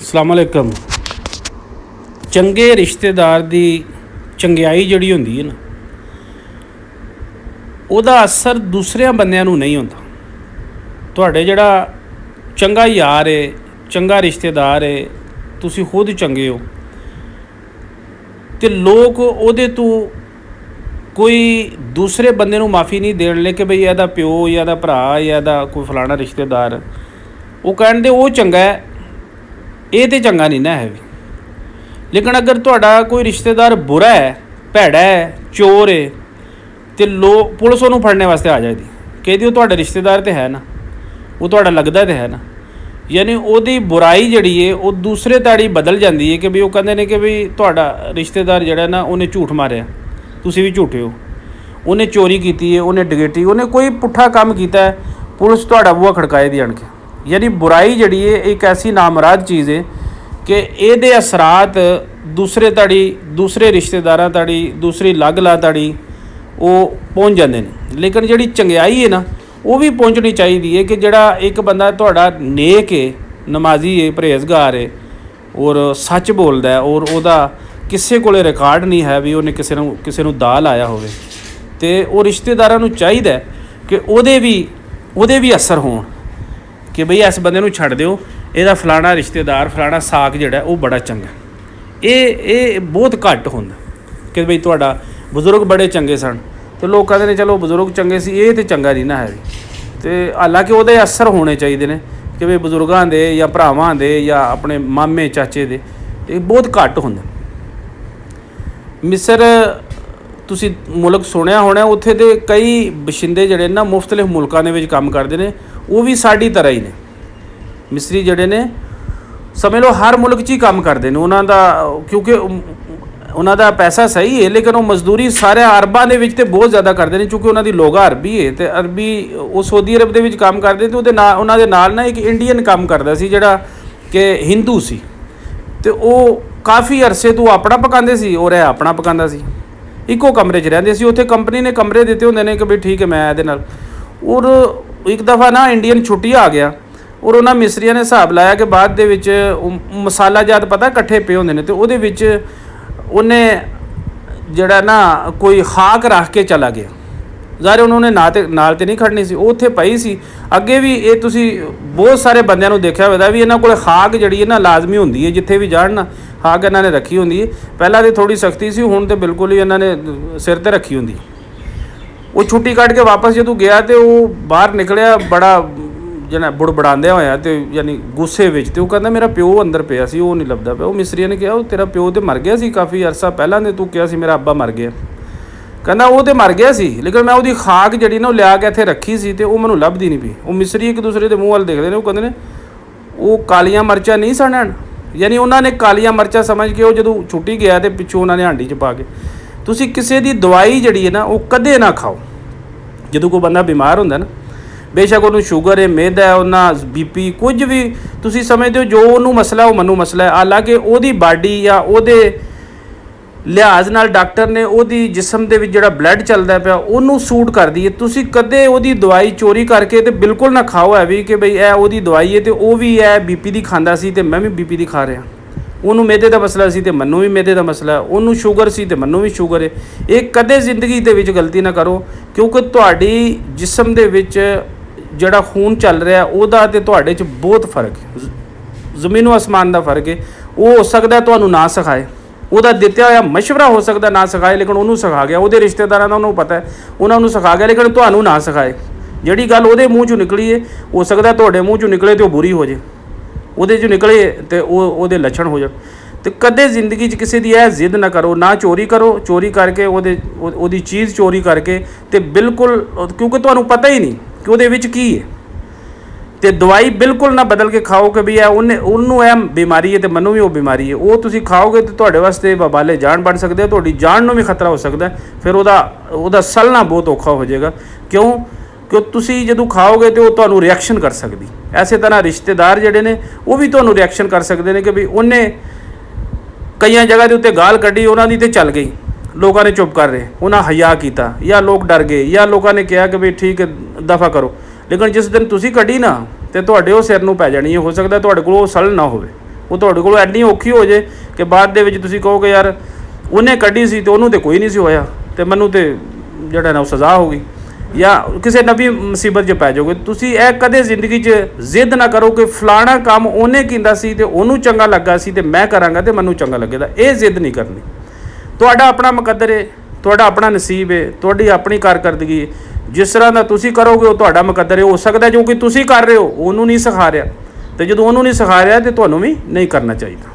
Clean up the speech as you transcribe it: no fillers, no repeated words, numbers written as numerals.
अस्सलामुअलैकुम। चंगे रिश्तेदार की चंगियाई जिहड़ी हुंदी है ना, ਉਹਦਾ असर दूसरिया बंदियां नूं नहीं होंदा। तुहाडे जिहड़ा चंगा यार है, चंगा रिश्तेदार है, तुसीं खुद चंगे हो तो लोग ਉਹਦੇ ਤੋਂ कोई दूसरे बंदे नूं माफ़ी नहीं देण ले कि बई ਇਹਦਾ प्यो या ਇਹਦਾ भरा या ਇਹਦਾ कोई फलाना रिश्तेदार, वो कहण दे वो चंगा है, ये तो चंगा नहीं ना है भी। लेकिन अगर तुहाडा कोई रिश्तेदार बुरा है, भैड़ा है, चोर है, तो लोग पुलिस उन्होंने फड़ने वास्ते आ जाती, कहती वो तुहाडा रिश्तेदार तो है ना, वो तुहाडा लगदा तो है ना। यानी ਉਹਦੀ बुराई जिहड़ी है वो दूसरे ताड़ी बदल जाती है कि भी वो कहते हैं कि भी तुहाडा रिश्तेदार जिहड़ा ना उन्हें झूठ मारिया, तुसीं भी झूठे हो, उन्हें चोरी की है, उन्हें डकैती, उन्हें कोई पुट्ठा काम किया है, पुलिस तुहाडा बूहा खड़काए दी आण के। यानी बुराई जिहड़ी है एक ऐसी नामराद चीज़ है कि ये असरात दूसरे ताड़ी, दूसरे रिश्तेदारां ताड़ी, दूसरी लग ला ताड़ी वो पहुँच जाते हैं। लेकिन जिहड़ी चंगियाई है ना वो भी पहुँचनी चाहिए है कि जिहड़ा एक बंदा तुहाडा नेक है, नमाजी है, परहेजगार है और सच बोलदा है और ਉਹਦਾ ਕਿਸੇ ਕੋਲੇ रिकॉर्ड नहीं है भी उन्हें किसी नूं दा लाया होवे, तो वो रिश्तेदारां नूं चाहीदा कि ਉਹਦੇ भी असर होण कि बई इस बंदे नूं छड्ड दिओ, ਇਹਦਾ फलाना रिश्तेदार फलाना साक जिहड़ा वो बड़ा चंगा। ये बहुत घट हुंदा कि बई तुहाडा बजुर्ग बड़े चंगे सन तो लोग कहते हैं चलो बजुर्ग चंगे सी, ये तो चंगा नहीं ना है भी। तो हालांकि ਉਹਦੇ असर होने चाहिए ने कि बई बजुर्गों के या भरावां दे या अपने मामे चाचे दे, ये बहुत घट हुंदा। मिस्र तुसीं मुल्क सुनिया होना, उत्थे दे कई बशिंदे जिहड़े ना मुख्तलिफ मुल्कां दे विच काम करदे ने, वो भी साडी तरह ही ने। मिस्री जिहड़े ने समझ लो हर मुल्क 'च ही काम करते हैं, उन्हां दा क्योंकि उन्हां दा पैसा सही है, लेकिन वो मजदूरी सारे अरबां दे विच ते बहुत ज़्यादा करते हैं, क्योंकि उन्हां दी लोगा अरबी है तो अरबी वो सऊदी अरब दे विच काम करते। तो उहदे नाल उन्हां दे नाल ना एक इंडियन काम करदा सी जिहड़ा कि हिंदू सी, तो वो काफ़ी अरसे तो अपना पकांदे सी और यह अपना पकांदा सी, इक्को कमरे 'च रहिंदे सी। उत्थे कंपनी ने कमरे दिते हुंदे ने कि बई ठीक है मैं इहदे नाल। और एक दफ़ा ना इंडियन छुट्टी आ गया और उन्होंने मिस्त्रियों ने हिसाब लाया कि बाद दे विच मसाला जात पता कट्ठे पे होंदे ने, तो उहदे विच उन्हें जिहड़ा ना कोई खाक रख के चला गया। ज़ाहिर उन्होंने नाल ते नहीं खड़नी सी, उत्थे पई सी। अगे भी ये तुसीं बहुत सारे बंदियां नूं देखिया होवेगा भी इन्हां कोल खाक जिहड़ी है ना लाजमी हुंदी है, जिथे भी जाण ना खाक इन्हां ने रखी हुंदी है। पहलां तो थोड़ी सख्ती सी, हुण तो बिल्कुल ही इन्हां ने सिर ते रखी हुंदी। वो छुट्टी कट के वापस जदों गया तो वो बाहर निकलिया बड़ा जना बुड़बड़ांदे होया, तो यानी गुस्से विच, तो कहंदा मेरा प्यो अंदर पिया सी, वो नहीं लभदा पिया। वो मिस्त्रियों ने कहा तेरा प्यो तो मर गया सी काफ़ी अरसा पहलां, ने तू कहा सी मेरा अब्बा मर गया। कहंदा वो तो मर गया सी, लेकिन मैं उसकी खाक जिहड़ी ना लिया के इत्थे रखी सी तो वो मैनूं लभदी नहीं पई। वो मिस्त्री एक दूसरे के मूँह वाल देखते हैं, वो कहते हैं वो कालियां मरचां नहीं सनण, यानी उन्होंने कालियां मरचां समझ के वो जदों छुट्टी गया तो पिछों उन्होंने हांडी च पा के। तुसीं किसी दी दवाई जिहड़ी है ना वो कदे ना खाओ। जदों कोई बंदा बीमार हुंदा ना, बेशक उन्होंने शुगर है, मेदा है, उन्हें बीपी कुछ भी तुसीं समझते हो जो उन्होंने मसला वो मनु मसला है। हालांकि वो बाडी या वो लिहाज नाल डॉक्टर ने वो जिसम के जिहड़ा ब्लड चलता पिया उन्होंने सूट कर दी है। तुसीं कदे वो दवाई चोरी करके तो बिल्कुल ना खाओ है भी कि बई ए वो दवाई है तो वो भी है बीपी की खांदा सी तो मैं भी बीपी की खा रहा। उन्होंने मेदे का मसला सी तो मैनूं भी मेदे का मसला है, उन्होंने शुगर सी तो मैनूं भी शुगर है। ये कदे जिंदगी दे विच गलती ना करो, क्योंकि तुहाडी जिसम दे विच जिहड़ा खून चल रहा उहदा ते तुहाडे च बहुत फर्क है, जमीनों आसमान का फर्क है। वो हो सकता है तुहानूं ना सिखाए, ਉਹਦਾ ਦਿੱਤਾ ਹੋਇਆ मशवरा हो सकता ना सिखाए, लेकिन ਉਹਨੂੰ सिखा गया, ਉਹਦੇ रिश्तेदारां ਦਾ ਉਹਨੂੰ पता है उन्होंने सिखा गया, लेकिन ਤੁਹਾਨੂੰ ना सिखाए। ਜਿਹੜੀ ਗੱਲ ਉਹਦੇ ਮੂੰਹ ਚੋਂ ਨਿਕਲੀ ਹੈ ਹੋ ਸਕਦਾ ਤੁਹਾਡੇ ਮੂੰਹ ਚੋਂ ਨਿਕਲੇ ਤੇ ਉਹ ਬੁਰੀ ਹੋ ਜੇ, ਉਹਦੇ ਚੋਂ ਨਿਕਲੇ ਤੇ ਉਹਦੇ ਲੱਛਣ ਹੋ ਜਾਣ। ਤੇ ਕਦੇ ਜ਼ਿੰਦਗੀ 'ਚ ਕਿਸੇ ਦੀ ਇਹ ਜ਼ਿੱਦ ਨਾ ਕਰੋ, ਨਾ ਚੋਰੀ ਕਰੋ। ਚੋਰੀ ਕਰਕੇ ਉਹਦੀ ਚੀਜ਼ ਚੋਰੀ ਕਰਕੇ ਤੇ ਬਿਲकुल, ਕਿਉਂਕਿ ਤੁਹਾਨੂੰ ਪਤਾ ਹੀ ਨਹੀਂ ਕਿ ਉਹਦੇ ਵਿੱਚ ਕੀ ਹੈ। तो दवाई बिल्कुल ना बदल के खाओ कि भी उन्होंने यह बीमारी है तो मैनूं भी वो बीमारी है, वो तुसीं खाओगे तो तुहाडे वास्ते बबाले जान बन सकते, तुहाडी जान नूं भी खतरा हो सकता है। फिर उहदा सलना बहुत औखा हो जाएगा। क्यों? क्यों तुसीं जदों खाओगे तो वो तुहानूं रिएक्शन कर सकती। इसे तरह रिश्तेदार जिहड़े ने वो भी तुहानूं रिएक्शन कर सकते हैं कि भी उन्हें कई जगह के उत्ते गाल कड्ढी, उन्हां दी ते चल गई, लोगों ने चुप कर रहे, उन्हें हया किया या लोग डर गए या लोगों ने कहा कि भी ठीक है दफ़ा करो। लेकिन जिस दिन तुसीं कड्ढी ना तो तुहाडे वो सिर नूं पै जानी है। हो सकता तुहाडे कोल वो सल ना होवे, ਉਹ ਤੁਹਾਡੇ ਕੋਲ ਐਡੀ ਔਖੀ ਹੋ ਜੇ ਕਿ ਬਾਅਦ ਦੇ ਵਿੱਚ ਤੁਸੀਂ ਕਹੋਗੇ ਯਾਰ ਉਹਨੇ ਕੱਢੀ ਸੀ ਤੇ ਉਹਨੂੰ ਤੇ ਕੋਈ ਨਹੀਂ ਸੀ ਹੋਇਆ ਤੇ ਮੈਨੂੰ ਤੇ ਜਿਹੜਾ ਨਾ ਉਹ ਸਜ਼ਾ ਹੋ ਗਈ, ਜਾਂ ਕਿਸੇ ਨਵੀਂ ਮੁਸੀਬਤ 'ਚ ਪੈ ਜਾਓਗੇ। ਤੁਸੀਂ ਇਹ ਕਦੇ ਜ਼ਿੰਦਗੀ 'ਚ ਜ਼ਿੱਦ ਨਾ ਕਰੋ ਕਿ ਫਲਾਣਾ ਕੰਮ ਉਹਨੇ ਕੀਤਾ ਸੀ ਤੇ ਉਹਨੂੰ ਚੰਗਾ ਲੱਗਾ ਸੀ ਤੇ ਮੈਂ ਕਰਾਂਗਾ ਤੇ ਮੈਨੂੰ ਚੰਗਾ ਲੱਗੇਗਾ। ਇਹ ਜ਼ਿੱਦ ਨਹੀਂ ਕਰਨੀ। ਤੁਹਾਡਾ ਆਪਣਾ ਮੁਕੱਦਰ ਹੈ, ਤੁਹਾਡਾ ਆਪਣਾ ਨਸੀਬ ਹੈ, ਤੁਹਾਡੀ ਆਪਣੀ ਕਾਰਕਰਦਗੀ ਹੈ। ਜਿਸ ਤਰ੍ਹਾਂ ਦਾ ਤੁਸੀਂ ਕਰੋਗੇ ਉਹ ਤੁਹਾਡਾ ਮੁਕੱਦਰ ਹੈ। ਹੋ ਸਕਦਾ ਜੋ ਕਿ ਤੁਸੀਂ ਕਰ ਰਹੇ ਹੋ ਉਹਨੂੰ ਨਹੀਂ ਸਿਖਾ ਰਿਹਾ, ਤੇ ਜਦੋਂ ਉਹਨੂੰ ਨਹੀਂ ਸਿਖਾ ਰਿਹਾ ਤੇ ਤੁਹਾਨੂੰ ਵੀ ਨਹੀਂ ਕਰਨਾ ਚਾਹੀਦਾ।